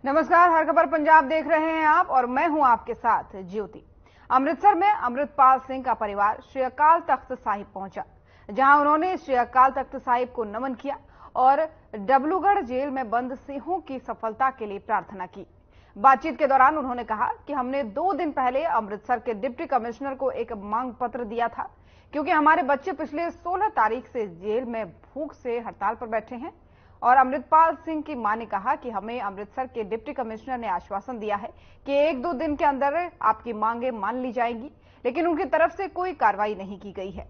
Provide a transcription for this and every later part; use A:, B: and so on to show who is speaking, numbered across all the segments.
A: नमस्कार, हर खबर पंजाब देख रहे हैं आप और मैं हूं आपके साथ ज्योति। अमृतसर में अमृतपाल सिंह का परिवार श्री अकाल तख्त साहिब पहुंचा, जहां उन्होंने श्री अकाल तख्त साहिब को नमन किया और डबलूगढ़ जेल में बंद सिंहों की सफलता के लिए प्रार्थना की। बातचीत के दौरान उन्होंने कहा कि हमने 2 दिन पहले अमृतसर के डिप्टी कमिश्नर को एक मांग पत्र दिया था, क्योंकि हमारे बच्चे पिछले 16 तारीख से जेल में भूख से हड़ताल पर बैठे हैं। और अमृतपाल सिंह की मां ने कहा कि हमें अमृतसर के डिप्टी कमिश्नर ने आश्वासन दिया है कि 1-2 दिन के अंदर आपकी मांगे मान ली जाएंगी, लेकिन उनकी तरफ से कोई कार्रवाई नहीं की गई है।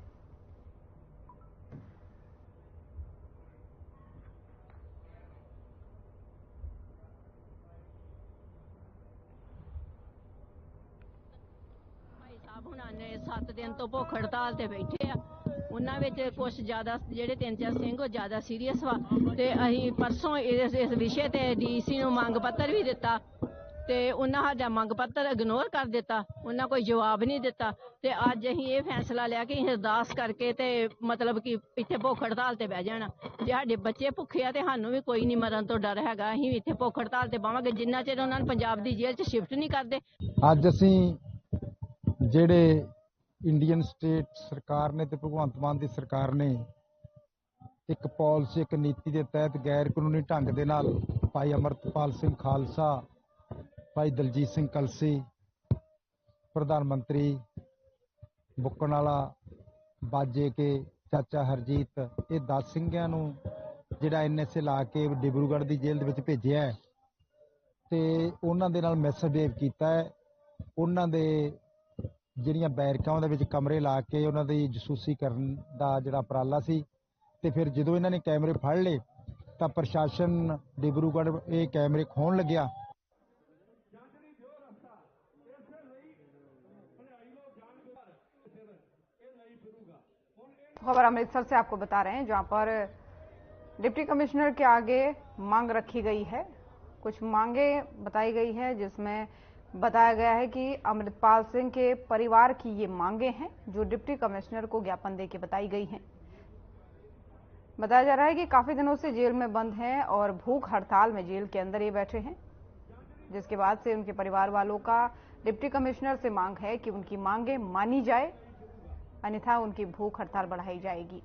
B: ਉਹਨਾਂ ਨੇ 7 ਦਿਨ ਤੋਂ ਭੁੱਖ ਹੜਤਾਲ ਤੇ ਬੈਠੇ ਆ। ਉਹਨਾਂ ਵਿੱਚ ਕੁਝ ਜ਼ਿਆਦਾ ਜਿਹੜੇ 3-4 ਸਿੰਘ ਉਹ ਜ਼ਿਆਦਾ ਸੀਰੀਅਸ ਵਾ ਤੇ ਅਸੀਂ ਪਰਸੋਂ ਇਸ ਵਿਸ਼ੇ ਤੇ ਡੀਸੀ ਨੂੰ ਮੰਗ ਪੱਤਰ ਵੀ ਦਿੱਤਾ ਤੇ ਉਹਨਾਂ ਸਾਡਾ ਮੰਗ ਪੱਤਰ ਇਗਨੋਰ ਕਰ ਦਿੱਤਾ। ਉਹਨਾਂ ਕੋਈ ਜਵਾਬ ਨਹੀਂ ਦਿੱਤਾ ਤੇ ਅੱਜ ਅਸੀਂ ਇਹ ਫੈਸਲਾ ਲਿਆ ਕਿ ਅਸੀਂ ਅਰਦਾਸ ਕਰਕੇ ਤੇ ਮਤਲਬ ਕਿ ਇੱਥੇ ਭੁੱਖ ਹੜਤਾਲ ਤੇ ਬਹਿ ਜਾਣਾ। ਜੇ ਸਾਡੇ ਬੱਚੇ ਭੁੱਖੇ ਆ ਤੇ ਸਾਨੂੰ ਵੀ ਕੋਈ ਨਹੀਂ ਮਰਨ ਤੋਂ ਡਰ ਹੈਗਾ। ਅਸੀਂ ਵੀ ਇੱਥੇ ਭੁੱਖ ਹੜਤਾਲ ਤੇ ਬਾਵਾਂਗੇ ਜਿੰਨਾ ਚਿਰ ਉਹਨਾਂ ਨੂੰ ਪੰਜਾਬ ਦੀ ਜੇਲ੍ਹ 'ਚ ਸ਼ਿਫਟ ਨਹੀਂ ਕਰਦੇ।
C: ਅੱਜ ਅਸੀਂ ਜਿਹੜੇ ਇੰਡੀਅਨ ਸਟੇਟ ਸਰਕਾਰ ਨੇ ਤੇ ਭਗਵੰਤ ਮਾਨ ਦੀ ਸਰਕਾਰ ਨੇ ਇੱਕ ਪਾਲਿਸੀ ਇੱਕ ਨੀਤੀ ਦੇ ਤਹਿਤ ਗੈਰ ਕਾਨੂੰਨੀ ਢੰਗ ਦੇ ਨਾਲ ਭਾਈ ਅਮਰਤਪਾਲ ਸਿੰਘ ਖਾਲਸਾ, ਭਾਈ ਦਲਜੀਤ ਸਿੰਘ ਕਲਸੀ, ਪ੍ਰਧਾਨ ਮੰਤਰੀ ਬੁੱਕਣ ਵਾਲਾ, ਬਾਜੇ ਕੇ ਚਾਚਾ ਹਰਜੀਤ, ਇਹ 10 ਸਿੰਘਾਂ ਨੂੰ ਜਿਹੜਾ NSA ਲਾ ਕੇ ਡਿਬਰੂਗੜ੍ਹ ਦੀ ਜੇਲ੍ਹ ਦੇ ਵਿੱਚ ਭੇਜਿਆ ਹੈ ਤੇ ਉਹਨਾਂ ਦੇ ਨਾਲ ਮਿਸਬਿਹੇਵ ਕੀਤਾ ਹੈ। ਉਹਨਾਂ ਦੇ ਜਿਹੜੀਆਂ ਬੈਰਕਾਂ ਉਹਦੇ ਵਿੱਚ ਕਮਰੇ ਲਾ ਕੇ ਉਹਨਾਂ ਦੀ ਜਸੂਸੀ ਕਰਨ ਦਾ ਜਿਹੜਾ ਉਪਰਾਲਾ ਸੀ ਤੇ ਫਿਰ ਜਦੋਂ ਇਹਨਾਂ ਨੇ ਕੈਮਰੇ ਫੜ ਲਏ ਤਾਂ ਪ੍ਰਸ਼ਾਸਨ ਡਿਬਰੂਗੜ੍ਹ ਇਹ ਕੈਮਰੇ ਖੋਹਣ ਲੱਗਿਆ।
A: खबर अमृतसर से आपको बता रहे हैं, जहां पर डिप्टी कमिश्नर के आगे मांग रखी गई है। कुछ मांगे बताई गई है, जिसमें बताया गया है कि अमृतपाल सिंह के परिवार की ये मांगे हैं जो डिप्टी कमिश्नर को ज्ञापन देके बताई गई हैं। बताया जा रहा है कि काफी दिनों से जेल में बंद हैं और भूख हड़ताल में जेल के अंदर ये बैठे हैं, जिसके बाद से उनके परिवार वालों का डिप्टी कमिश्नर से मांग है कि उनकी मांगे मानी जाए, अन्यथा उनकी भूख हड़ताल बढ़ाई जाएगी।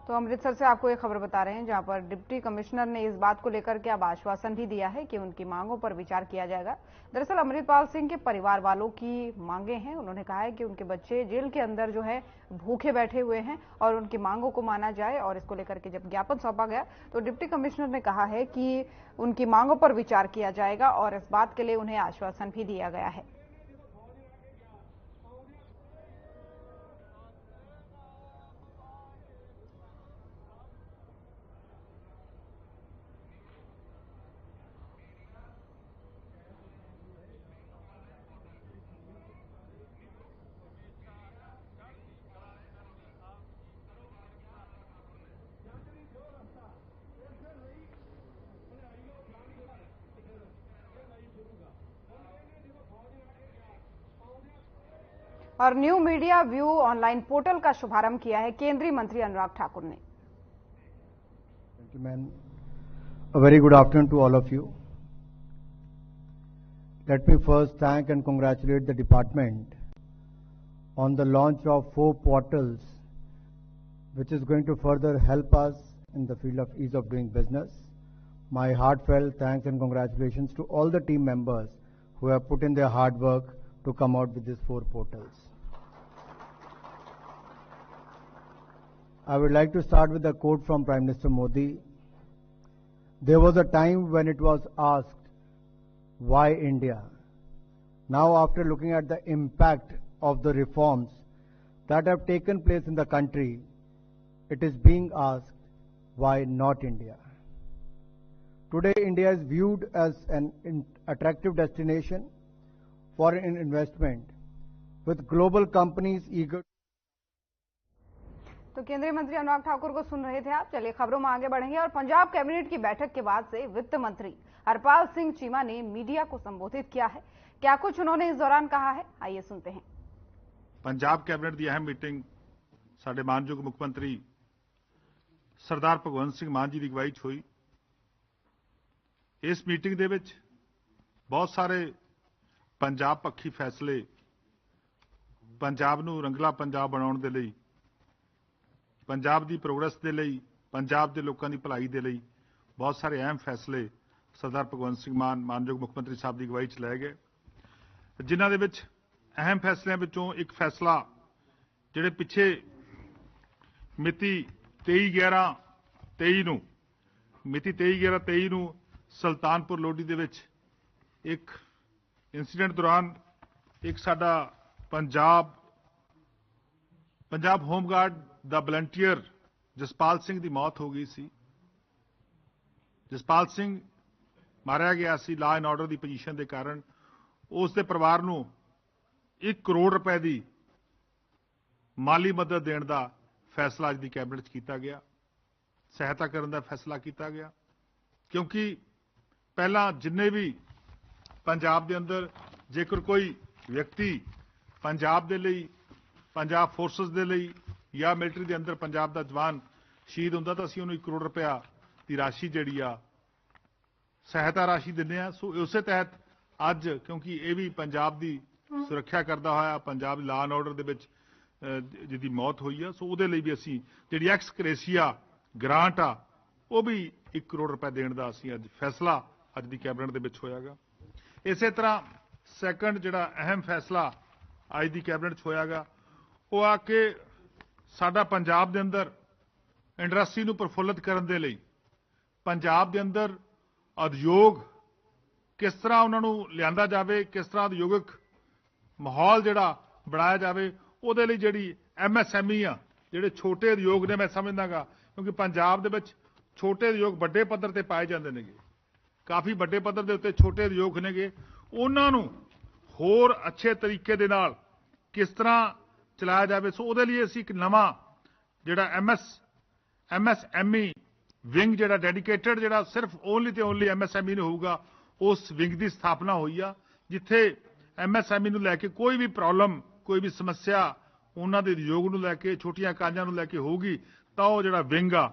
A: तो अमृतसर से आपको एक खबर बता रहे हैं, जहां पर डिप्टी कमिश्नर ने इस बात को लेकर के अब आश्वासन भी दिया है कि उनकी मांगों पर विचार किया जाएगा। दरअसल अमृतपाल सिंह के परिवार वालों की मांगे हैं। उन्होंने कहा है कि उनके बच्चे जेल के अंदर जो है भूखे बैठे हुए हैं और उनकी मांगों को माना जाए। और इसको लेकर के जब ज्ञापन सौंपा गया तो डिप्टी कमिश्नर ने कहा है कि उनकी मांगों पर विचार किया जाएगा और इस बात के लिए उन्हें आश्वासन भी दिया गया है। और new media view online portal का शुभारंभ किया है केंद्रीय मंत्री अनुराग ठाकुर ने।
D: A very good afternoon to all of you. Let me first thank and congratulate the department on the launch of 4 portals, which is going to further help us in the field of ease of doing business. My heartfelt thanks and congratulations to all the team members who have put in their hard work to come out with these 4 portals. I would like to start with a quote from Prime Minister Modi. There was a time when it was asked, why India? Now, after looking at the impact of the reforms that have taken place in the country, it is being asked, why not India? Today, India is viewed as an attractive destination for investment, with global companies eager.
A: तो केंद्रीय मंत्री अनुराग ठाकुर को सुन रहे थे आप। चलिए खबरों में आगे बढ़ेंगे और पंजाब कैबिनेट की बैठक के बाद से वित्त मंत्री हरपाल सिंह चीमा ने मीडिया को संबोधित किया है। क्या कुछ उन्होंने इस दौरान कहा है, आइए सुनते हैं।
E: पंजाब कैबिनेट की अहम मीटिंग साडे मानयोग मुख्यमंत्री सरदार भगवंत सिंह मान जी की अगवाई हुई। ਇਸ ਮੀਟਿੰਗ ਦੇ ਵਿੱਚ ਬਹੁਤ ਸਾਰੇ ਪੰਜਾਬ ਪੱਖੀ ਫੈਸਲੇ, ਪੰਜਾਬ ਨੂੰ ਰੰਗਲਾ ਪੰਜਾਬ ਬਣਾਉਣ ਦੇ ਲਈ, ਪੰਜਾਬ ਦੀ ਪ੍ਰੋਗਰੈਸ ਦੇ ਲਈ, ਪੰਜਾਬ ਦੇ ਲੋਕਾਂ ਦੀ ਭਲਾਈ ਦੇ ਲਈ ਬਹੁਤ ਸਾਰੇ ਅਹਿਮ ਫੈਸਲੇ ਸਰਦਾਰ ਭਗਵੰਤ ਸਿੰਘ ਮਾਨ ਮਾਨਯੋਗ ਮੁੱਖ ਮੰਤਰੀ ਸਾਹਿਬ ਦੀ ਅਗਵਾਈ 'ਚ ਲਏ ਗਏ, ਜਿਨ੍ਹਾਂ ਦੇ ਵਿੱਚ ਅਹਿਮ ਫੈਸਲਿਆਂ ਵਿੱਚੋਂ ਇੱਕ ਫੈਸਲਾ ਜਿਹੜੇ ਪਿੱਛੇ ਮਿਤੀ 23/11/23 ਨੂੰ ਸੁਲਤਾਨਪੁਰ ਲੋਧੀ ਦੇ ਵਿੱਚ ਇੱਕ ਇਨਸੀਡੈਂਟ ਦੌਰਾਨ ਇੱਕ ਸਾਡਾ ਪੰਜਾਬ ਹੋਮਗਾਰਡ ਦਾ ਵਲੰਟੀਅਰ ਜਸਪਾਲ ਸਿੰਘ ਦੀ ਮੌਤ ਹੋ ਗਈ ਸੀ। ਜਸਪਾਲ ਸਿੰਘ ਮਾਰਿਆ ਗਿਆ ਸੀ law and order the position ਦੇ ਕਾਰਨ। ਉਸ ਦੇ ਪਰਿਵਾਰ ਨੂੰ 1 ਕਰੋੜ ਰੁਪਏ ਦੀ ਮਾਲੀ ਮਦਦ ਦੇਣ ਦਾ ਫੈਸਲਾ ਅੱਜ ਦੀ ਕੈਬਨਿਟ 'ਚ ਕੀਤਾ ਗਿਆ, ਸਹਾਇਤਾ ਕਰਨ ਦਾ ਫੈਸਲਾ ਕੀਤਾ ਗਿਆ, ਕਿਉਂਕਿ ਪਹਿਲਾਂ ਜਿੰਨੇ ਵੀ ਪੰਜਾਬ ਦੇ ਅੰਦਰ ਜੇਕਰ ਕੋਈ ਵਿਅਕਤੀ ਪੰਜਾਬ ਦੇ ਲਈ, ਪੰਜਾਬ ਫੋਰਸਸ ਦੇ ਲਈ ਜਾਂ ਮਿਲਟਰੀ ਦੇ ਅੰਦਰ ਪੰਜਾਬ ਦਾ ਜਵਾਨ ਸ਼ਹੀਦ ਹੁੰਦਾ ਤਾਂ ਅਸੀਂ ਉਹਨੂੰ 1 ਕਰੋੜ ਰੁਪਇਆ ਦੀ ਰਾਸ਼ੀ ਜਿਹੜੀ ਆ ਸਹਾਇਤਾ ਰਾਸ਼ੀ ਦਿੰਦੇ ਆ। ਸੋ ਉਸੇ ਤਹਿਤ ਅੱਜ ਕਿਉਂਕਿ ਇਹ ਵੀ ਪੰਜਾਬ ਦੀ ਸੁਰੱਖਿਆ ਕਰਦਾ ਹੋਇਆ, ਪੰਜਾਬ ਦੀ ਲਾਅ ਐਂਡ ਆਰਡਰ ਦੇ ਵਿੱਚ ਜਿਹਦੀ ਮੌਤ ਹੋਈ ਆ, ਸੋ ਉਹਦੇ ਲਈ ਵੀ ਅਸੀਂ ਜਿਹੜੀ ਐਕਸ ਗ੍ਰੇਸੀਆ ਗ੍ਰਾਂਟ ਆ ਉਹ ਵੀ 1 ਕਰੋੜ ਰੁਪਏ ਦੇਣ ਦਾ ਅਸੀਂ ਅੱਜ ਫੈਸਲਾ ਅੱਜ ਦੀ ਕੈਬਨਿਟ ਦੇ ਵਿੱਚ ਹੋਇਆਗਾ। ਇਸੇ ਤਰ੍ਹਾਂ ਸੈਕੰਡ ਜਿਹੜਾ ਅਹਿਮ ਫੈਸਲਾ ਅੱਜ ਦੀ ਕੈਬਨਿਟ 'ਚ ਹੋਇਆਗਾ ਉਹ ਆ ਕਿ ਸਾਡਾ ਪੰਜਾਬ ਦੇ ਅੰਦਰ ਇੰਡਸਟਰੀ ਨੂੰ ਪ੍ਰਫੁੱਲਤ ਕਰਨ ਦੇ ਲਈ, ਪੰਜਾਬ ਦੇ ਅੰਦਰ ਉਦਯੋਗ ਕਿਸ ਤਰ੍ਹਾਂ ਉਹਨਾਂ ਨੂੰ ਲਿਆਂਦਾ ਜਾਵੇ, ਕਿਸ ਤਰ੍ਹਾਂ ਉਦਯੋਗਿਕ ਮਾਹੌਲ ਜਿਹੜਾ ਬਣਾਇਆ ਜਾਵੇ, ਉਹਦੇ ਲਈ ਜਿਹੜੀ MSME ਆ, ਜਿਹੜੇ ਛੋਟੇ ਉਦਯੋਗ ਨੇ, ਮੈਂ ਸਮਝਦਾਗਾ ਕਿਉਂਕਿ ਪੰਜਾਬ ਦੇ ਵਿੱਚ ਛੋਟੇ ਉਦਯੋਗ ਵੱਡੇ ਪੱਧਰ ਤੇ ਪਾਏ ਜਾਂਦੇ ਨੇਗੇ, ਕਾਫੀ ਵੱਡੇ ਪੱਧਰ ਦੇ ਉੱਤੇ ਛੋਟੇ ਉਦਯੋਗ ਨੇਗੇ, ਉਹਨਾਂ ਨੂੰ ਹੋਰ ਅੱਛੇ ਤਰੀਕੇ ਦੇ ਨਾਲ ਕਿਸ ਤਰ੍ਹਾਂ ਚਲਾਇਆ ਜਾਵੇ। ਸੋ ਉਹਦੇ ਲਈ ਅਸੀਂ ਇੱਕ ਨਵਾਂ ਜਿਹੜਾ MSME ਵਿੰਗ ਜਿਹੜਾ ਡੈਡੀਕੇਟਡ ਜਿਹੜਾ ਸਿਰਫ ਓਨਲੀ ਤੇ ਓਨਲੀ MSME ਨੂੰ ਹੋਊਗਾ, ਉਸ ਵਿੰਗ ਦੀ ਸਥਾਪਨਾ ਹੋਈ ਆ, ਜਿੱਥੇ MSME ਨੂੰ ਲੈ ਕੇ ਕੋਈ ਵੀ ਪ੍ਰੋਬਲਮ, ਕੋਈ ਵੀ ਸਮੱਸਿਆ ਉਹਨਾਂ ਦੇ ਉਦਯੋਗ ਨੂੰ ਲੈ ਕੇ, ਛੋਟੀਆਂ ਇਕਾਈਆਂ ਨੂੰ ਲੈ ਕੇ ਹੋਊਗੀ ਤਾਂ ਉਹ ਜਿਹੜਾ ਵਿੰਗ ਆ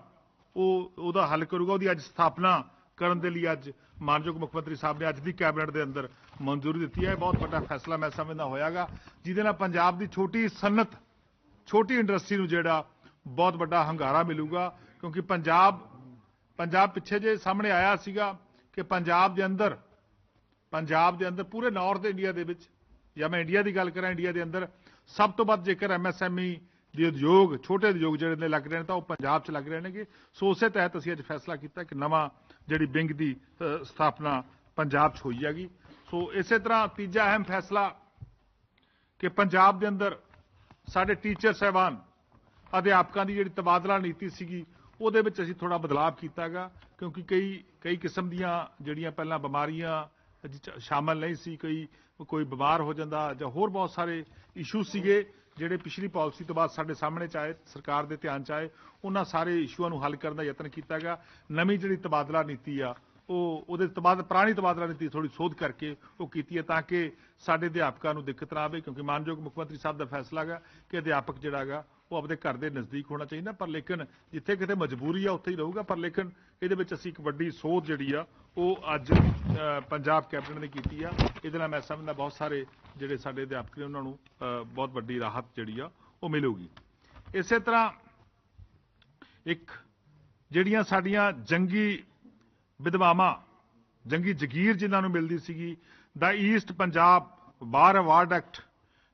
E: ਉਹਦਾ ਹੱਲ ਕਰੂਗਾ। ਉਹਦੀ ਅੱਜ ਸਥਾਪਨਾ ਕਰਨ ਦੇ ਲਈ ਅੱਜ ਮਾਨਯੋਗ ਮੁੱਖ ਮੰਤਰੀ ਸਾਹਿਬ ਨੇ ਅੱਜ ਦੀ ਕੈਬਨਿਟ ਦੇ ਅੰਦਰ ਮਨਜ਼ੂਰੀ ਦਿੱਤੀ ਹੈ। ਬਹੁਤ ਵੱਡਾ ਫੈਸਲਾ ਮੈਂ ਸਮਝਦਾ ਹੋਇਆਗਾ, ਜਿਹਦੇ ਨਾਲ ਪੰਜਾਬ ਦੀ ਛੋਟੀ ਸਨਅਤ, ਛੋਟੀ ਇੰਡਸਟਰੀ ਨੂੰ ਜਿਹੜਾ ਬਹੁਤ ਵੱਡਾ ਹੰਗਾਰਾ ਮਿਲੂਗਾ, ਕਿਉਂਕਿ ਪੰਜਾਬ ਪਿੱਛੇ ਜੇ ਸਾਹਮਣੇ ਆਇਆ ਸੀਗਾ ਕਿ ਪੰਜਾਬ ਦੇ ਅੰਦਰ ਪੂਰੇ ਨਾਰਥ ਇੰਡੀਆ ਦੇ ਵਿੱਚ, ਜਾਂ ਮੈਂ ਇੰਡੀਆ ਦੀ ਗੱਲ ਕਰਾਂ, ਇੰਡੀਆ ਦੇ ਅੰਦਰ ਸਭ ਤੋਂ ਵੱਧ ਜੇਕਰ MSME ਦੇ ਉਦਯੋਗ, ਛੋਟੇ ਉਦਯੋਗ ਜਿਹੜੇ ਨੇ ਲੱਗ ਰਹੇ ਨੇ ਤਾਂ ਉਹ ਪੰਜਾਬ 'ਚ ਲੱਗ ਰਹੇ ਨੇਗੇ। ਸੋ ਉਸੇ ਤਹਿਤ ਅਸੀਂ ਅੱਜ ਫੈਸਲਾ ਕੀਤਾ ਕਿ ਨਵਾਂ ਜਿਹੜੀ ਵਿੰਗ ਦੀ ਸਥਾਪਨਾ ਪੰਜਾਬ 'ਚ ਹੋਈ ਹੈਗੀ। ਸੋ ਇਸੇ ਤਰ੍ਹਾਂ ਤੀਜਾ ਅਹਿਮ ਫੈਸਲਾ ਕਿ ਪੰਜਾਬ ਦੇ ਅੰਦਰ ਸਾਡੇ ਟੀਚਰ ਸਾਹਿਬਾਨ, ਅਧਿਆਪਕਾਂ ਦੀ ਜਿਹੜੀ ਤਬਾਦਲਾ ਨੀਤੀ ਸੀਗੀ ਉਹਦੇ ਵਿੱਚ ਅਸੀਂ ਥੋੜਾ ਬਦਲਾਅ ਕੀਤਾ ਹੈਗਾ, ਕਿਉਂਕਿ ਕਈ ਕਿਸਮ ਦੀਆਂ ਜਿਹੜੀਆਂ ਪਹਿਲਾਂ ਬਿਮਾਰੀਆਂ ਸ਼ਾਮਲ ਨਹੀਂ ਸੀ, ਕੋਈ ਬਿਮਾਰ ਹੋ ਜਾਂਦਾ ਜਾਂ ਹੋਰ ਬਹੁਤ ਸਾਰੇ ਇਸ਼ੂ ਸੀਗੇ ਜਿਹੜੇ ਪਿਛਲੀ ਪਾਲਿਸੀ ਤੋਂ ਬਾਅਦ ਸਾਡੇ ਸਾਹਮਣੇ 'ਚ ਆਏ, ਸਰਕਾਰ ਦੇ ਧਿਆਨ 'ਚ ਆਏ, ਉਹਨਾਂ ਸਾਰੇ ਇਸ਼ੂਆਂ ਨੂੰ ਹੱਲ ਕਰਨ ਦਾ ਯਤਨ ਕੀਤਾ ਗਿਆ। ਨਵੀਂ ਜਿਹੜੀ ਤਬਾਦਲਾ ਨੀਤੀ ਆ ਉਹਦੇ ਪੁਰਾਣੀ ਤਬਾਦਲਾ ਨੀਤੀ ਥੋੜੀ ਸੋਧ ਕਰਕੇ ਉਹ ਕੀਤੀ ਹੈ ਤਾਂ ਕਿ ਸਾਡੇ ਅਧਿਆਪਕਾਂ ਨੂੰ ਦਿੱਕਤ ਨਾ ਆਵੇ, ਕਿਉਂਕਿ ਮਾਨਯੋਗ ਮੁੱਖ ਮੰਤਰੀ ਸਾਹਿਬ ਦਾ ਫੈਸਲਾ ਹੈਗਾ ਕਿ ਅਧਿਆਪਕ ਜਿਹੜਾ ਹੈਗਾ ਉਹ ਆਪਣੇ ਘਰ ਦੇ ਨਜ਼ਦੀਕ ਹੋਣਾ ਚਾਹੀਦਾ, ਪਰ ਲੇਕਿਨ ਜਿੱਥੇ ਕਿਤੇ ਮਜਬੂਰੀ ਆ ਉੱਥੇ ਹੀ ਰਹੂਗਾ, ਪਰ ਲੇਕਿਨ ਇਹਦੇ ਵਿੱਚ ਅਸੀਂ ਇੱਕ ਵੱਡੀ ਸੋਧ ਜਿਹੜੀ ਆ ਉਹ ਅੱਜ ਪੰਜਾਬ ਕੈਬਨਿਟ ਨੇ ਕੀਤੀ ਆ। ਇਹਦੇ ਨਾਲ ਮੈਂ ਸਮਝਦਾ ਬਹੁਤ ਸਾਰੇ ਜਿਹੜੇ ਸਾਡੇ ਅਧਿਆਪਕ ਨੇ ਉਹਨਾਂ ਨੂੰ ਬਹੁਤ ਵੱਡੀ ਰਾਹਤ ਜਿਹੜੀ ਆ ਉਹ ਮਿਲੂਗੀ। ਇਸੇ ਤਰ੍ਹਾਂ ਇੱਕ ਜਿਹੜੀਆਂ ਸਾਡੀਆਂ ਜੰਗੀ ਵਿਧਵਾਵਾਂ, ਜੰਗੀ ਜਗੀਰ ਜਿਨ੍ਹਾਂ ਨੂੰ ਮਿਲਦੀ ਸੀਗੀ, ਦਾ ਈਸਟ ਪੰਜਾਬ ਵਾਰ ਅਵਾਰਡ ਐਕਟ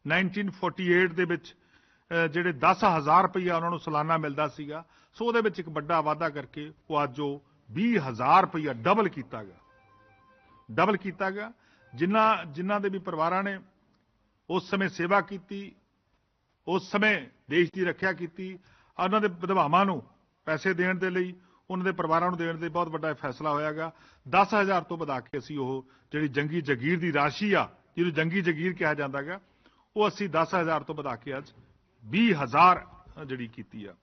E: 1948 ਦੇ ਵਿੱਚ ਜਿਹੜੇ 10,000 ਰੁਪਈਆ ਉਹਨਾਂ ਨੂੰ ਸਾਲਾਨਾ ਮਿਲਦਾ ਸੀਗਾ, ਸੋ ਉਹਦੇ ਵਿੱਚ ਇੱਕ ਵੱਡਾ ਵਾਅਦਾ ਕਰਕੇ ਉਹ ਅੱਜ ਉਹ 20,000 ਰੁਪਈਆ ਡਬਲ ਕੀਤਾ ਗਿਆ। ਜਿਨ੍ਹਾਂ ਦੇ ਵੀ ਪਰਿਵਾਰਾਂ ਨੇ ਉਸ ਸਮੇਂ ਸੇਵਾ ਕੀਤੀ, ਉਸ ਸਮੇਂ ਦੇਸ਼ ਦੀ ਰੱਖਿਆ ਕੀਤੀ, ਉਹਨਾਂ ਦੇ ਵਿਧਵਾਵਾਂ ਨੂੰ ਪੈਸੇ ਦੇਣ ਦੇ ਲਈ, ਉਹਨਾਂ ਦੇ ਪਰਿਵਾਰਾਂ ਨੂੰ ਦੇਣ ਦੇ ਬਹੁਤ ਵੱਡਾ ਫੈਸਲਾ ਹੋਇਆਗਾ। 10,000 ਤੋਂ ਵਧਾ ਕੇ ਅਸੀਂ ਉਹ ਜਿਹੜੀ ਜੰਗੀ ਜਗੀਰ ਦੀ ਰਾਸ਼ੀ ਆ, ਜਿਹਨੂੰ ਜੰਗੀ ਜਗੀਰ ਕਿਹਾ ਜਾਂਦਾਗਾ, ਉਹ ਅਸੀਂ 10,000 ਤੋਂ ਵਧਾ ਕੇ ਅੱਜ 20,000 ਜਿਹੜੀ ਕੀਤੀ ਆ।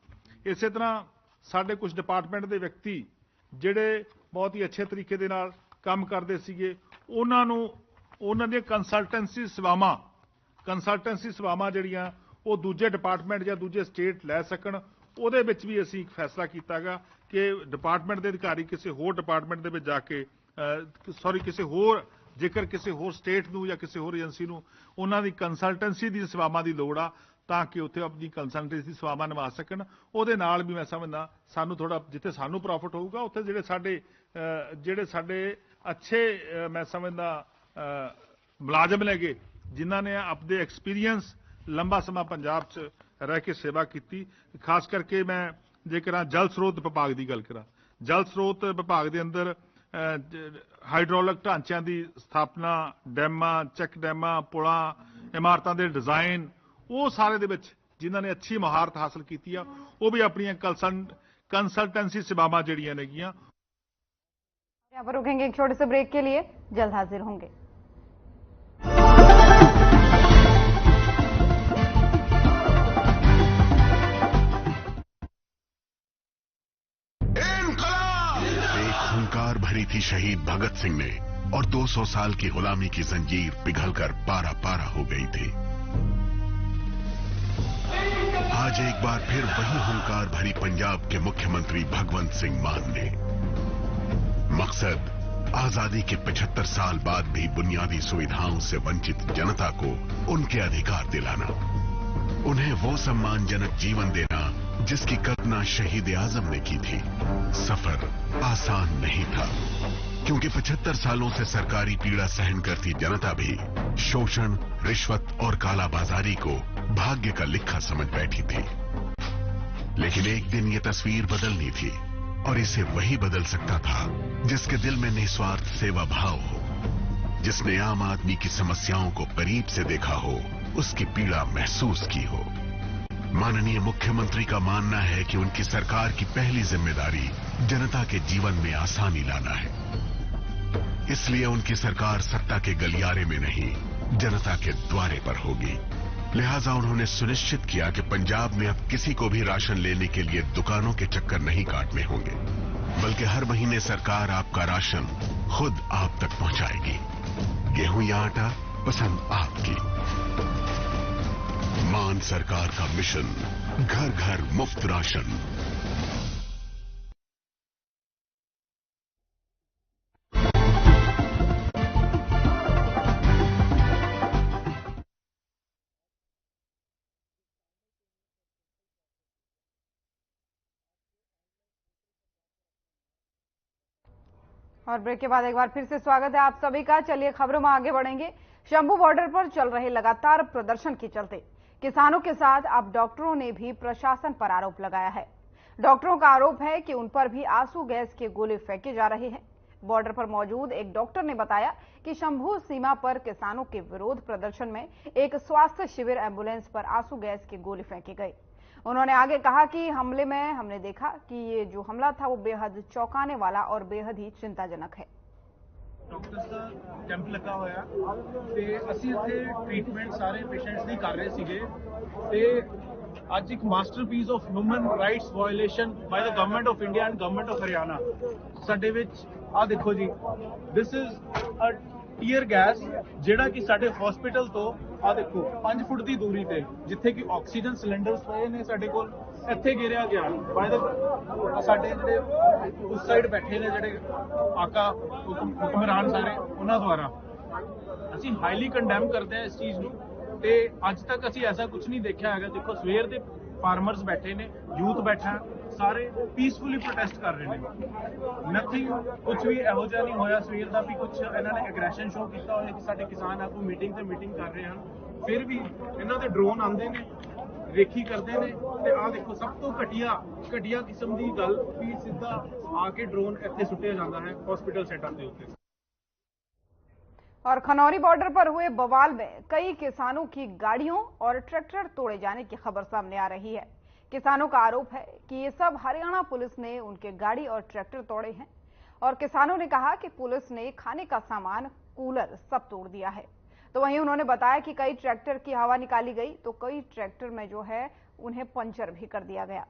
E: ਇਸੇ ਤਰ੍ਹਾਂ ਸਾਡੇ ਕੁਝ ਡਿਪਾਰਟਮੈਂਟ ਦੇ ਵਿਅਕਤੀ ਜਿਹੜੇ ਬਹੁਤ ਹੀ ਅੱਛੇ ਤਰੀਕੇ ਦੇ ਨਾਲ ਕੰਮ ਕਰਦੇ ਸੀਗੇ, ਉਹਨਾਂ ਦੀਆਂ ਕੰਸਲਟੈਂਸੀ ਸੇਵਾਵਾਂ ਜਿਹੜੀਆਂ ਉਹ ਦੂਜੇ ਡਿਪਾਰਟਮੈਂਟ ਜਾਂ ਦੂਜੇ ਸਟੇਟ ਲੈ ਸਕਣ, ਉਹਦੇ ਵਿੱਚ ਵੀ ਅਸੀਂ ਇੱਕ ਫੈਸਲਾ ਕੀਤਾਗਾ ਕਿ ਡਿਪਾਰਟਮੈਂਟ ਦੇ ਅਧਿਕਾਰੀ ਕਿਸੇ ਹੋਰ ਡਿਪਾਰਟਮੈਂਟ ਦੇ ਵਿੱਚ ਜਾ ਕੇ ਸੌਰੀ ਕਿਸੇ ਹੋਰ ਜੇਕਰ ਕਿਸੇ ਹੋਰ ਸਟੇਟ ਨੂੰ ਜਾਂ ਕਿਸੇ ਹੋਰ ਏਜੰਸੀ ਨੂੰ ਉਹਨਾਂ ਦੀ ਕੰਸਲਟੈਂਸੀ ਦੀ ਸੇਵਾਵਾਂ ਦੀ ਲੋੜ ਆ ਤਾਂ ਕਿ ਉੱਥੇ ਆਪਣੀ ਕੰਸਲਟੈਂਸੀ ਦੀ ਸੇਵਾਵਾਂ ਨਿਭਾ ਸਕਣ। ਉਹਦੇ ਨਾਲ ਵੀ ਮੈਂ ਸਮਝਦਾ ਸਾਨੂੰ ਥੋੜਾ ਜਿੱਥੇ ਸਾਨੂੰ ਪ੍ਰੋਫਿਟ ਹੋਊਗਾ ਉੱਥੇ ਜਿਹੜੇ ਸਾਡੇ ਅੱਛੇ ਮੈਂ ਸਮਝਦਾ ਮੁਲਾਜ਼ਮ ਲੈਗੇ ਜਿਨ੍ਹਾਂ ਨੇ ਆਪਣੇ ਐਕਸਪੀਰੀਅੰਸ ਲੰਬਾ ਸਮਾਂ ਪੰਜਾਬ 'ਚ ਰਹਿ ਕੇ ਸੇਵਾ ਕੀਤੀ। ਖਾਸ ਕਰਕੇ ਮੈਂ ਜੇਕਰ ਜਲ ਸਰੋਤ ਵਿਭਾਗ ਦੀ ਗੱਲ ਕਰਾਂ, ਜਲ ਸਰੋਤ ਵਿਭਾਗ ਦੇ ਅੰਦਰ ਹਾਈਡ੍ਰੋਲਿਕ ਢਾਂਚਿਆਂ ਦੀ ਸਥਾਪਨਾ, ਡੈਮਾਂ, ਚੈੱਕ ਡੈਮਾਂ, ਪੁਲਾਂ, ਇਮਾਰਤਾਂ ਦੇ ਡਿਜ਼ਾਈਨ, ਉਹ ਸਾਰੇ ਦੇ ਵਿੱਚ ਜਿਨ੍ਹਾਂ ਨੇ ਅੱਛੀ ਮਹਾਰਤ ਹਾਸਲ ਕੀਤੀ ਆ ਉਹ ਵੀ ਆਪਣੀਆਂ कंसल्टेंसी सेवावां जड़ियां नेगियां।
A: यहाँ पर रुकेंगे एक छोटे से ब्रेक के लिए, जल्द हाजिर होंगे।
F: एक हुंकार भरी थी शहीद भगत सिंह ने और 200 साल की गुलामी की जंजीर पिघलकर पारा पारा हो गई थी। आज एक बार फिर वही हुंकार भरी पंजाब के मुख्यमंत्री भगवंत सिंह मान ने। मकसद आजादी के 75 साल बाद भी बुनियादी सुविधाओं से वंचित जनता को उनके अधिकार दिलाना, उन्हें वो सम्मानजनक जीवन देना जिसकी कल्पना शहीद आजम ने की थी। सफर आसान नहीं था क्योंकि 75 सालों से सरकारी पीड़ा सहन करती जनता भी शोषण, रिश्वत और कालाबाजारी को भाग्य का लिखा समझ बैठी थी। लेकिन एक दिन ये तस्वीर बदलनी थी और इसे वही बदल सकता था जिसके दिल में निस्वार्थ सेवा भाव हो, जिसने आम आदमी की समस्याओं को करीब से देखा हो, उसकी पीड़ा महसूस की हो। माननीय मुख्यमंत्री का मानना है कि उनकी सरकार की पहली जिम्मेदारी जनता के जीवन में आसानी लाना है। इसलिए उनकी सरकार सत्ता के गलियारे में नहीं, जनता के द्वारे पर होगी। लिहाजा उन्होंने सुनिश्चित किया कि पंजाब में अब किसी को भी राशन लेने के लिए दुकानों के चक्कर नहीं काटने होंगे, बल्कि हर महीने सरकार आपका राशन खुद आप तक पहुंचाएगी। गेहूं या आटा, पसंद आपकी। मान सरकार का मिशन, घर घर मुफ्त राशन।
A: और ब्रेक के बाद एक बार फिर से स्वागत है आप सभी का। चलिए खबरों में आगे बढ़ेंगे। शंभू बॉर्डर पर चल रहे लगातार प्रदर्शन के चलते किसानों के साथ अब डॉक्टरों ने भी प्रशासन पर आरोप लगाया है। डॉक्टरों का आरोप है कि उन पर भी आंसू गैस के गोले फेंके जा रहे हैं। बॉर्डर पर मौजूद एक डॉक्टर ने बताया कि शंभू सीमा पर किसानों के विरोध प्रदर्शन में एक स्वास्थ्य शिविर एम्बुलेंस पर आंसू गैस के गोले फेंके गए। उन्होंने आगे कहा कि हमले में हमने देखा कि ये जो हमला था वो बेहद चौंकाने वाला और बेहद ही चिंताजनक है।
G: ਡਾਕਟਰਸ ਦਾ ਕੈਂਪ ਲੱਗਾ ਹੋਇਆ ਤੇ ਅਸੀਂ ਇੱਥੇ ਟ੍ਰੀਟਮੈਂਟ ਸਾਰੇ ਪੇਸ਼ੈਂਟਸ ਦੀ ਕਰ ਰਹੇ ਸੀਗੇ ਤੇ ਅੱਜ ਇੱਕ masterpiece of human rights violation by the government of India and government of Haryana ਸਾਡੇ ਵਿੱਚ ਆ ਦੇਖੋ ਜੀ, this is a tear gas ਜਿਹੜਾ ਕਿ ਸਾਡੇ ਹਸਪੀਟਲ ਤੋਂ ਆ ਦੇਖੋ 5 ਫੁੱਟ ਦੀ ਦੂਰੀ ਤੇ ਜਿੱਥੇ ਕਿ ਆਕਸੀਜਨ ਸਿਲੰਡਰਸ ਪਏ ਨੇ ਸਾਡੇ ਕੋਲ ਇੱਥੇ ਗਿਰਿਆ ਗਿਆ ਬਾਈ ਦ ਸਾਡੇ ਜਿਹੜੇ ਉਸ ਸਾਈਡ ਬੈਠੇ ਨੇ ਜਿਹੜੇ ਆਕਾ ਹੁਕਮਰਾਨ ਸਾਰੇ ਉਹਨਾਂ ਦੁਆਰਾ ਅਸੀਂ ਹਾਈਲੀ ਕੰਡੈਮ ਕਰਦੇ ਹਾਂ ਇਸ ਚੀਜ਼ ਨੂੰ ਤੇ ਅੱਜ ਤੱਕ ਅਸੀਂ ਐਸਾ ਕੁਝ ਨਹੀਂ ਦੇਖਿਆ ਹੈਗਾ। ਦੇਖੋ ਸਵੇਰ ਦੇ ਫਾਰਮਰਸ ਬੈਠੇ ਨੇ, ਯੂਥ ਬੈਠਾ, ਸਾਰੇ ਪੀਸਫੁਲੀ ਪ੍ਰੋਟੈਸਟ ਕਰ ਰਹੇ ਨੇ। ਨਥਿੰਗ ਕੁਝ ਵੀ ਇਹੋ ਜਿਹਾ ਨਹੀਂ ਹੋਇਆ ਸਵੇਰ ਦਾ ਵੀ ਕੁਝ ਇਹਨਾਂ ਨੇ ਐਗਰੈਸ਼ਨ ਸ਼ੋ ਕੀਤਾ ਹੋਇਆ ਕਿ ਸਾਡੇ ਕਿਸਾਨ ਆਗੂ ਮੀਟਿੰਗ ਤੇ ਮੀਟਿੰਗ ਕਰ ਰਹੇ ਹਨ। ਫਿਰ ਵੀ ਇਹਨਾਂ ਦੇ ਡਰੋਨ ਆਉਂਦੇ ਨੇ, ਰੇਖੀ ਕਰਦੇ ਨੇ ਤੇ ਆਹ ਦੇਖੋ ਸਭ ਤੋਂ ਘਟੀਆ ਕਿਸਮ ਦੀ ਗੱਲ ਵੀ ਸਿੱਧਾ ਆ ਕੇ ਡਰੋਨ ਇੱਥੇ ਸੁੱਟਿਆ ਜਾਂਦਾ ਹੈ ਹਸਪੀਟਲ ਸੈਟਅਪ ਦੇ ਉੱਤੇ।
A: और खनौरी बॉर्डर पर हुए बवाल में कई किसानों की गाड़ियों और ट्रैक्टर तोड़े जाने की खबर सामने आ रही है। किसानों का आरोप है कि ये सब हरियाणा पुलिस ने उनके गाड़ी और ट्रैक्टर तोड़े हैं और किसानों ने कहा कि पुलिस ने खाने का सामान, कूलर सब तोड़ दिया है। तो वहीं उन्होंने बताया कि कई ट्रैक्टर की हवा निकाली गई तो कई ट्रैक्टर में जो है उन्हें पंचर भी कर दिया गया।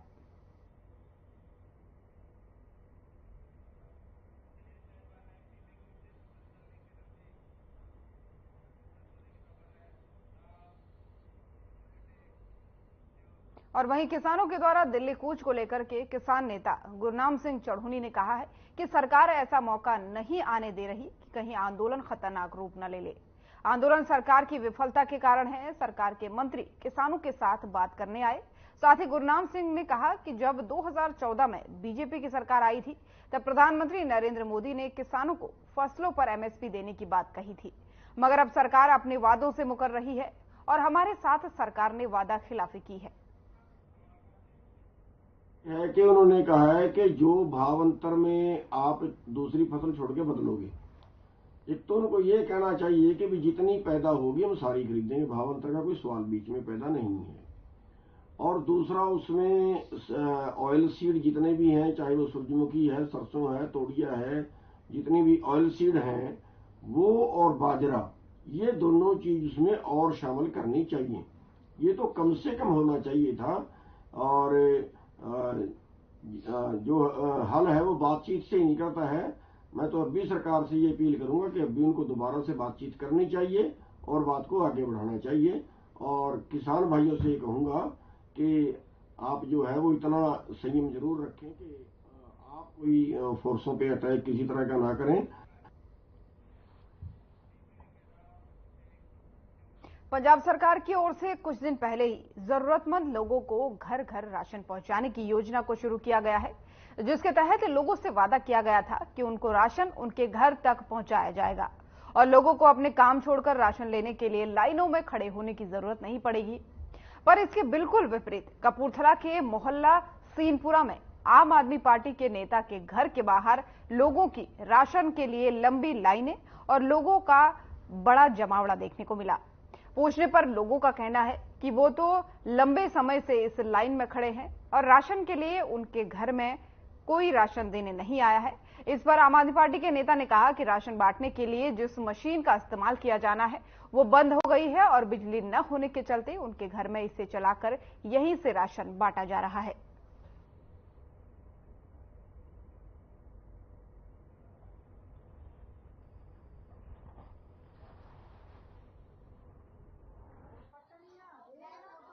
A: और वहीं किसानों के द्वारा दिल्ली कूच को लेकर के किसान नेता गुरनाम सिंह चढ़ूनी ने कहा है कि सरकार ऐसा मौका नहीं आने दे रही कि कहीं आंदोलन खतरनाक रूप न ले ले। आंदोलन सरकार की विफलता के कारण है। सरकार के मंत्री किसानों के साथ बात करने आए। साथ ही गुरनाम सिंह ने कहा कि जब 2014 में बीजेपी की सरकार आई थी तब प्रधानमंत्री नरेंद्र मोदी ने किसानों को फसलों पर एमएसपी देने की बात कही थी, मगर अब सरकार अपने वादों से मुकर रही है और हमारे साथ सरकार ने वादा खिलाफी की है।
H: कि उन्होंने कहा है कि जो भाव अंतर में आप दूसरी फसल छोड़ के बदलोगे, एक तो उनको ये कहना चाहिए कि भी जितनी पैदा होगी हम सारी खरीदेंगे, भाव अंतर का कोई सवाल बीच में पैदा नहीं है। और दूसरा, उसमें ऑयल सीड जितने भी हैं, चाहे वो सूरजमुखी है, सरसों है, तोड़िया है, जितनी भी ऑयल सीड हैं वो और बाजरा, ये दोनों चीज उसमें और शामिल करनी चाहिए। ये तो कम से कम होना चाहिए था। और जो हल है वो बातचीत से ही निकलता है। मैं तो अब भी सरकार से ये अपील करूंगा कि अब भी उनको दोबारा से बातचीत करनी चाहिए और बात को आगे बढ़ाना चाहिए। और किसान भाइयों से कहूंगा कि आप जो है वो इतना संयम जरूर रखें कि आप कोई फोर्सों पे अटैक किसी तरह का ना करें।
A: पंजाब सरकार की ओर से कुछ दिन पहले ही जरूरतमंद लोगों को घर घर राशन पहुंचाने की योजना को शुरू किया गया है, जिसके तहत लोगों से वादा किया गया था कि उनको राशन उनके घर तक पहुंचाया जाएगा और लोगों को अपने काम छोड़कर राशन लेने के लिए लाइनों में खड़े होने की जरूरत नहीं पड़ेगी। पर इसके बिल्कुल विपरीत कपूरथला के मोहल्ला सीनपुरा में आम आदमी पार्टी के नेता के घर के बाहर लोगों की राशन के लिए लंबी लाइनें और लोगों का बड़ा जमावड़ा देखने को मिला। पूछने पर लोगों का कहना है कि वो तो लंबे समय से इस लाइन में खड़े हैं और राशन के लिए उनके घर में कोई राशन देने नहीं आया है। इस पर आम आदमी पार्टी के नेता ने कहा कि राशन बांटने के लिए जिस मशीन का इस्तेमाल किया जाना है वो बंद हो गई है और बिजली न होने के चलते उनके घर में इसे चलाकर यहीं से राशन बांटा जा रहा है।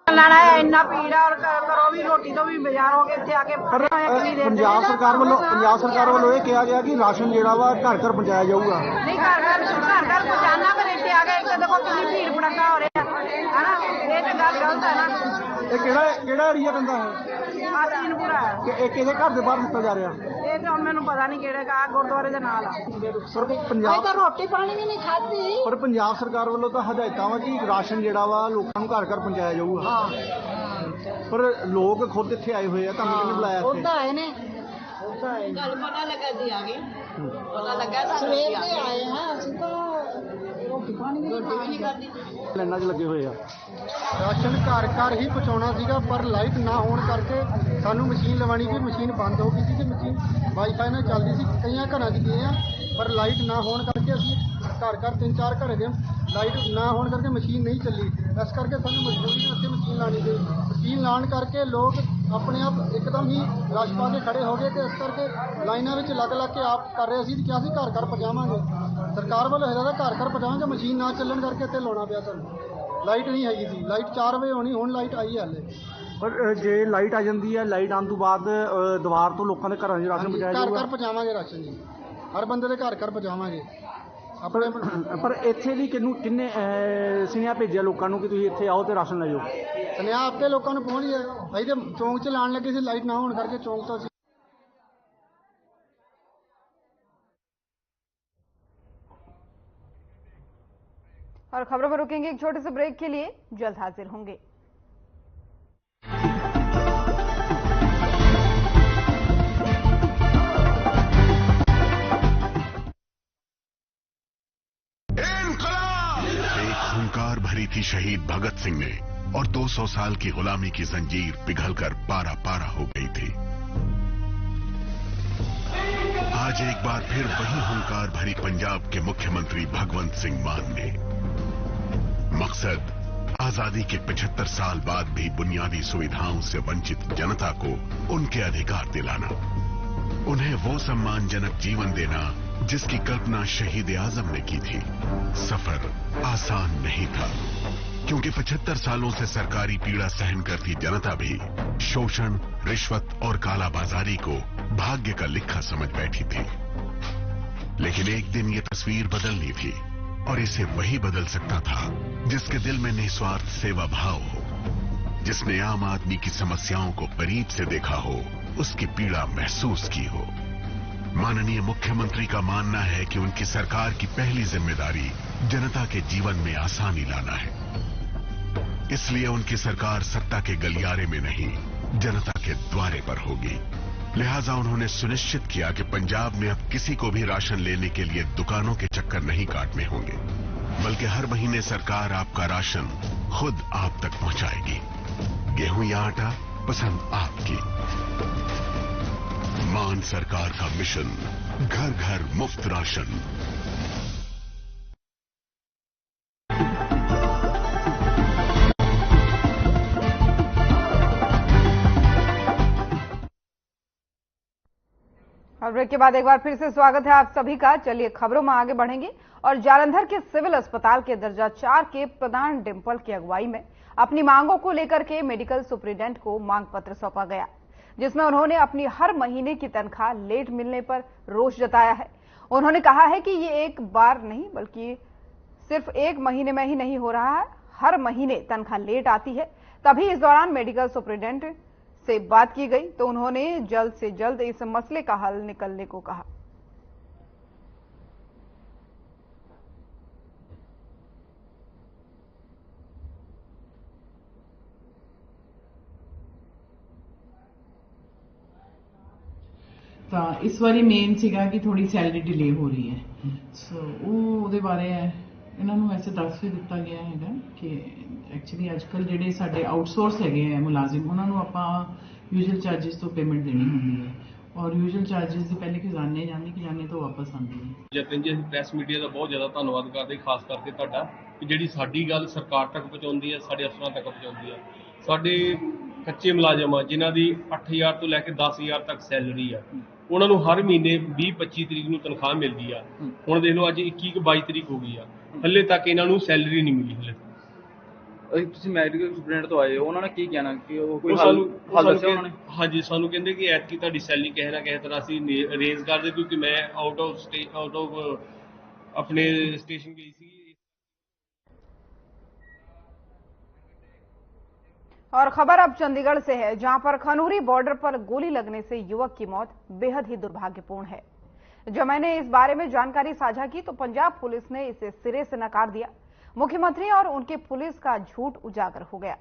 I: ਲੈਣਾ ਹੈ ਇੰਨਾ ਭੀੜ ਔਰ ਕਰੋ ਵੀ ਰੋਟੀ ਤੋਂ ਵੀ ਬਾਜ਼ਾਰ ਹੋ ਕੇ ਇੱਥੇ ਆ ਕੇ
J: ਪੰਜਾਬ ਸਰਕਾਰ ਵੱਲੋਂ ਇਹ ਕਿਹਾ ਗਿਆ ਕਿ ਰਾਸ਼ਨ ਜਿਹੜਾ ਵਾ ਘਰ ਘਰ ਪਹੁੰਚਾਇਆ ਜਾਊਗਾ।
I: ਨਹੀਂ ਘਰ ਘਰ ਪਹੁੰਚਾਣਾ ਪਰ ਇੱਥੇ ਆ ਕੇ ਇੱਕ ਦੇਖੋ ਕਿੰਨੀ ਭੀੜ ਭੜੱਕਾ ਹੋ ਰਿਹਾ ਹੈ ਨਾ, ਇਹ ਤਾਂ ਗੱਲ ਗਲਤ ਹੈ ਨਾ।
J: ਇਹ ਕਿਹੜਾ ਏਰੀਆ ਪੈਂਦਾ ਹੈ?
I: ਸੀਨਪੁਰਾ
J: ਕਿ ਇਹ ਕਿਹਦੇ ਘਰ ਦੇ ਬਾਹਰ ਦਿੱਤਾ ਜਾ ਰਿਹਾ?
I: ਇਹ ਤਾਂ ਹੁਣ ਮੈਨੂੰ ਪਤਾ ਨਹੀਂ ਕਿਹੜੇ ਕਾ ਗੁਰਦੁਆਰੇ ਦੇ ਨਾਲ ਆ।
J: ਪਰ ਪੰਜਾਬ
I: ਤਾਂ ਰੋਟੀ ਪਾਣੀ ਵੀ ਨਹੀਂ ਖਾਧੀ।
J: ਪਰ ਪੰਜਾਬ ਸਰਕਾਰ ਵੱਲੋਂ ਤਾਂ ਹਦਾਇਤਾਂ ਵਾ ਕਿ ਰਾਸ਼ਨ ਜਿਹੜਾ ਵਾ ਲੋਕਾਂ ਨੂੰ ਘਰ ਘਰ ਪਹੁੰਚਾਇਆ ਜਾਊਗਾ। ਪਰ ਲੋਕ ਖੁਦ ਇੱਥੇ ਆਏ ਹੋਏ ਆ, ਤੁਹਾਨੂੰ ਕਿਹਨੇ ਬੁਲਾਇਆ?
I: ਉੱਦਾਂ ਆਏ ਨੇ, ਉੱਦਾਂ ਆਏ।
B: ਗੱਲ ਪਤਾ ਲੱਗਾ ਜੀ ਆ ਗਏ, ਪਤਾ ਲੱਗਾ
I: ਸਵੇਰ ਦੇ ਆਏ ਹਾਂ ਅਸੀਂ ਤਾਂ ਰੋਟੀ ਪਾਣੀ ਵੀ ਨਹੀਂ ਖਾਧੀ।
J: ਲਾਈਨਾਂ 'ਚ ਲੱਗੇ ਹੋਏ ਆ।
K: ਰਾਸ਼ਨ ਘਰ ਘਰ ਹੀ ਪਹੁੰਚਾਉਣਾ ਸੀਗਾ, ਪਰ ਲਾਈਟ ਨਾ ਹੋਣ ਕਰਕੇ ਸਾਨੂੰ ਮਸ਼ੀਨ ਲਵਾਉਣੀ ਸੀ। ਮਸ਼ੀਨ ਬੰਦ ਹੋ ਗਈ ਸੀ ਤੇ ਮਸ਼ੀਨ ਵਾਈਫਾਈ ਨਾਲ ਚੱਲਦੀ ਸੀ। ਕਈਆਂ ਘਰਾਂ 'ਚ ਗਏ ਆ, ਪਰ ਲਾਈਟ ਨਾ ਹੋਣ ਕਰਕੇ ਅਸੀਂ ਘਰ 3-4 ਘਰੇ ਗਏ। ਲਾਈਟ ਨਾ ਹੋਣ ਕਰਕੇ ਮਸ਼ੀਨ ਨਹੀਂ ਚੱਲੀ, ਇਸ ਕਰਕੇ ਸਾਨੂੰ ਮਜਬੂਰੀ ਨਾਲ ਉੱਥੇ ਮਸ਼ੀਨ ਲਾਉਣੀ ਪਈ। ਮਸ਼ੀਨ ਲਾਉਣ ਕਰਕੇ ਲੋਕ ਆਪਣੇ ਆਪ ਇੱਕਦਮ ਹੀ ਰਸ਼ ਪਾ ਕੇ ਖੜੇ ਹੋ ਗਏ ਤੇ ਇਸ ਕਰਕੇ ਲਾਈਨਾਂ ਵਿੱਚ ਲੱਗ ਕੇ ਆਪ ਕਰ ਰਹੇ ਸੀ ਕਿ ਅਸੀਂ ਘਰ ਘਰ ਪਹੁੰਚਾਵਾਂਗੇ। ਸਰਕਾਰ ਵੱਲੋਂ ਇਹਦਾ ਘਰ ਘਰ ਪਹੁੰਚਾਵਾਂਗੇ, ਮਸ਼ੀਨ ਨਾ ਚੱਲਣ ਕਰਕੇ ਇੱਥੇ ਲਾਉਣਾ ਪਿਆ ਸਾਨੂੰ। ਲਾਈਟ ਨਹੀਂ ਹੈਗੀ ਸੀ, ਲਾਈਟ 4 ਵਜੇ ਹੋਣੀ, ਹੁਣ ਲਾਈਟ ਆਈ ਹੈ ਹਲੇ।
J: ਪਰ ਜੇ ਲਾਈਟ ਆ ਜਾਂਦੀ ਹੈ, ਲਾਈਟ ਆਉਣ ਤੋਂ ਬਾਅਦ ਦੁਬਾਰ ਤੋਂ ਲੋਕਾਂ ਦੇ ਘਰਾਂ 'ਚ ਰਾਸ਼ਨ ਪਹੁੰਚਾਇਆ ਜਾਊਗਾ?
K: ਘਰ ਘਰ ਪਹੁੰਚਾਵਾਂਗੇ ਰਾਸ਼ਨ ਜੀ, ਹਰ ਬੰਦੇ ਦੇ ਘਰ ਘਰ ਪਹੁੰਚਾਵਾਂਗੇ ਆਪਣੇ।
J: ਪਰ ਇੱਥੇ ਵੀ ਕਿੰਨੇ ਸੁਨੇਹਾ ਭੇਜਿਆ ਲੋਕਾਂ ਨੂੰ ਕਿ ਤੁਸੀਂ ਇੱਥੇ ਆਓ ਤੇ ਰਾਸ਼ਨ ਲੈ ਜਾਓ?
K: ਸੁਨੇਹਾ ਆਪੇ ਲੋਕਾਂ ਨੂੰ ਪਹੁੰਚ ਗਿਆ। ਅਸੀਂ ਤੇ ਚੌਂਕ 'ਚ ਲਾਉਣ ਲੱਗੇ ਸੀ, ਲਾਈਟ ਨਾ ਹੋਣ ਕਰਕੇ ਚੌਂਕ ਤੋਂ ਅਸੀਂ।
A: और खबरों पर रुकेंगे एक छोटे से ब्रेक के लिए, जल्द हाजिर होंगे।
F: एक हुंकार भरी थी शहीद भगत सिंह ने और 200 साल की गुलामी की जंजीर पिघलकर पारा पारा हो गई थी। आज एक बार फिर वही हुंकार भरी पंजाब के मुख्यमंत्री भगवंत सिंह मान ने। मकसद आजादी के 75 साल बाद भी बुनियादी सुविधाओं से वंचित जनता को उनके अधिकार दिलाना, उन्हें वो सम्मानजनक जीवन देना जिसकी कल्पना शहीद आजम ने की थी। सफर आसान नहीं था, क्योंकि 75 सालों से सरकारी पीड़ा सहन करती जनता भी शोषण, रिश्वत और कालाबाजारी को भाग्य का लिखा समझ बैठी थी। लेकिन एक दिन ये तस्वीर बदलनी थी और इसे वही बदल सकता था जिसके दिल में निस्वार्थ सेवा भाव हो, जिसने आम आदमी की समस्याओं को करीब से देखा हो, उसकी पीड़ा महसूस की हो। माननीय मुख्यमंत्री का मानना है कि उनकी सरकार की पहली जिम्मेदारी जनता के जीवन में आसानी लाना है। इसलिए उनकी सरकार सत्ता के गलियारे में नहीं, जनता के द्वारे पर होगी। लिहाजा उन्होंने सुनिश्चित किया कि पंजाब में अब किसी को भी राशन लेने के लिए दुकानों के चक्कर नहीं काटने होंगे, बल्कि हर महीने सरकार आपका राशन खुद आप तक पहुंचाएगी। गेहूं या आटा, पसंद आपकी। मान सरकार का मिशन, घर घर मुफ्त राशन।
A: और ब्रेक के बाद एक बार फिर से स्वागत है आप सभी का। चलिए खबरों में आगे बढ़ेंगे और जालंधर के सिविल अस्पताल के दर्जा 4 के प्रधान डिंपल की अगुवाई में अपनी मांगों को लेकर के मेडिकल सुपरिटेंडेंट को मांग पत्र सौंपा गया, जिसमें उन्होंने अपनी हर महीने की तनख्वाह लेट मिलने पर रोष जताया है। उन्होंने कहा है कि ये एक बार नहीं बल्कि सिर्फ एक महीने में ही नहीं हो रहा है, हर महीने तनख्वाह लेट आती है। तभी इस दौरान मेडिकल सुपरिटेंडेंट से बात की गई तो उन्होंने जल्द से जल्द इस मसले का हल निकलने को कहा।
L: ਤਾਂ ਇਸ ਵਾਰੀ ਮੇਨ ਸੀਗਾ ਕਿ ਥੋੜੀ ਸੈਲਰੀ ਡਿਲੇ ਹੋ ਰਹੀ ਹੈ, ਸੋ ਉਹਦੇ ਬਾਰੇ ਇਹਨਾਂ ਨੂੰ ਵੈਸੇ ਦੱਸ ਵੀ ਦਿੱਤਾ ਗਿਆ ਹੈਗਾ ਕਿ ਐਕਚੁਅਲੀ ਅੱਜਕੱਲ ਜਿਹੜੇ ਸਾਡੇ ਆਊਟਸੋਰਸ ਹੈਗੇ ਆ ਮੁਲਾਜ਼ਮ, ਉਹਨਾਂ ਨੂੰ ਆਪਾਂ ਯੂਜੂਅਲ ਚਾਰजेस ਤੋਂ ਪੇਮੈਂਟ ਦੇਣੀ ਹੁੰਦੀ ਹੈ ਔਰ ਯੂਜੂਅਲ ਚਾਰजेस ਦੀ ਪਹਿਲੇ ਖਜ਼ਾਨੇ ਜਾਂਦੀ, ਖਜ਼ਾਨੇ ਤੋਂ ਵਾਪਸ ਆਉਂਦੀ ਹੈ।
M: ਜਤਿਨ ਜੀ, ਪ੍ਰੈਸ ਮੀਡੀਆ ਦਾ ਬਹੁਤ ਜ਼ਿਆਦਾ ਧੰਨਵਾਦ ਕਰਦੇ, ਖਾਸ ਕਰਕੇ ਤੁਹਾਡਾ, ਕਿ ਜਿਹੜੀ ਸਾਡੀ ਗੱਲ ਸਰਕਾਰ ਤੱਕ ਪਹੁੰਚਾਉਂਦੀ ਹੈ, ਸਾਡੇ ਅਫਸਰਾਂ ਤੱਕ ਪਹੁੰਚਾਉਂਦੀ ਹੈ। ਸਾਡੇ ਕੱਚੇ ਮੁਲਾਜ਼ਮ ਆ ਜਿਨ੍ਹਾਂ ਦੀ 8000 ਤੋਂ ਲੈ ਕੇ 10000 ਤੱਕ ਸੈਲਰੀ ਆ, ਉਹਨਾਂ ਨੂੰ ਹਰ ਮਹੀਨੇ 20-25 ਤਰੀਕ ਨੂੰ ਤਨਖਾਹ ਮਿਲਦੀ ਆ। ਹੁਣ ਦੇਖ ਲਓ ਅੱਜ 21-22 ਤਰੀਕ ਹੋ ਗਈ ਆ, ਹੱਲੇ ਤੱਕ ਇਹਨਾਂ ਨੂੰ ਸੈਲਰੀ ਨਹੀਂ ਮਿਲੀ। ਹੱਲੇ
N: ਤੁਸੀਂ ਮੈਡੀਕਲ ਸੁਪਰਡੈਂਟ ਤੋਂ ਆਏ ਹੋ, ਉਹਨਾਂ ਨੇ ਕੀ ਕਹਿਣਾ ਕਿ ਉਹ ਕੋਈ ਹੱਲ ਦੱਸਿਆ ਉਹਨਾਂ ਨੇ?
M: ਹਾਂਜੀ, ਸਾਨੂੰ ਕਹਿੰਦੇ ਕਿ ਐਤਕੀ ਤੁਹਾਡੀ ਸੈਲਰੀ ਕਿਸੇ ਨਾ ਕਿਸੇ ਤਰ੍ਹਾਂ ਅਸੀਂ ਅਰੇਂਜ ਕਰਦੇ, ਕਿਉਂਕਿ ਮੈਂ ਆਊਟ ਆਫ ਆਪਣੇ स्टेशन गई थी।
A: और खबर अब चंडीगढ़ से है, जहां पर खनूरी बॉर्डर पर गोली लगने से युवक की मौत बेहद ही दुर्भाग्यपूर्ण है। जब मैंने इस बारे में जानकारी साझा की तो पंजाब पुलिस ने इसे सिरे से नकार दिया। मुख्यमंत्री और उनके पुलिस का झूठ उजागर हो गया।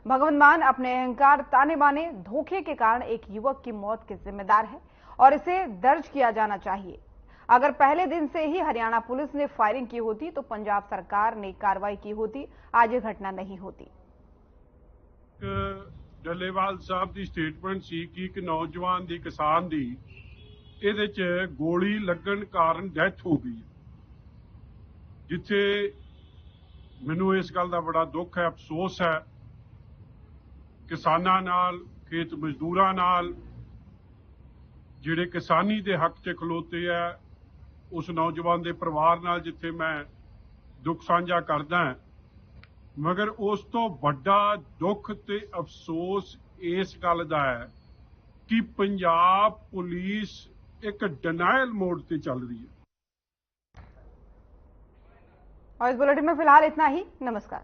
A: भगवंत मान अपने अहंकार, ताने बाने, धोखे के कारण एक युवक की मौत के जिम्मेदार है और इसे दर्ज किया जाना चाहिए। अगर पहले दिन से ही हरियाणा पुलिस ने फायरिंग की होती तो पंजाब सरकार ने कार्रवाई की होती, आज ये घटना नहीं होती।
O: डलेवाल साहब की स्टेटमेंट सी कि एक नौजवान दी किसान दी ਇਹਦੇ ਚ ਗੋਲੀ ਲੱਗਣ ਕਾਰਨ ਡੈਥ ਹੋ ਗਈ, ਜਿੱਥੇ ਮੈਨੂੰ ਇਸ ਗੱਲ ਦਾ ਬੜਾ ਦੁੱਖ ਹੈ, ਅਫਸੋਸ ਹੈ। ਕਿਸਾਨਾਂ ਨਾਲ, ਖੇਤ ਮਜ਼ਦੂਰਾਂ ਨਾਲ, ਜਿਹੜੇ ਕਿਸਾਨੀ ਦੇ ਹੱਕ 'ਚ ਖਲੋਤੇ ਆ, ਉਸ ਨੌਜਵਾਨ ਦੇ ਪਰਿਵਾਰ ਨਾਲ ਜਿੱਥੇ ਮੈਂ ਦੁੱਖ ਸਾਂਝਾ ਕਰਦਾ, ਮਗਰ ਉਸ ਤੋਂ ਵੱਡਾ ਦੁੱਖ ਤੇ ਅਫਸੋਸ ਇਸ ਗੱਲ ਦਾ ਹੈ ਕਿ ਪੰਜਾਬ ਪੁਲਿਸ एक डिनायल मोड पे चल रही है।
A: और इस बुलेटिन में फिलहाल इतना ही। नमस्कार।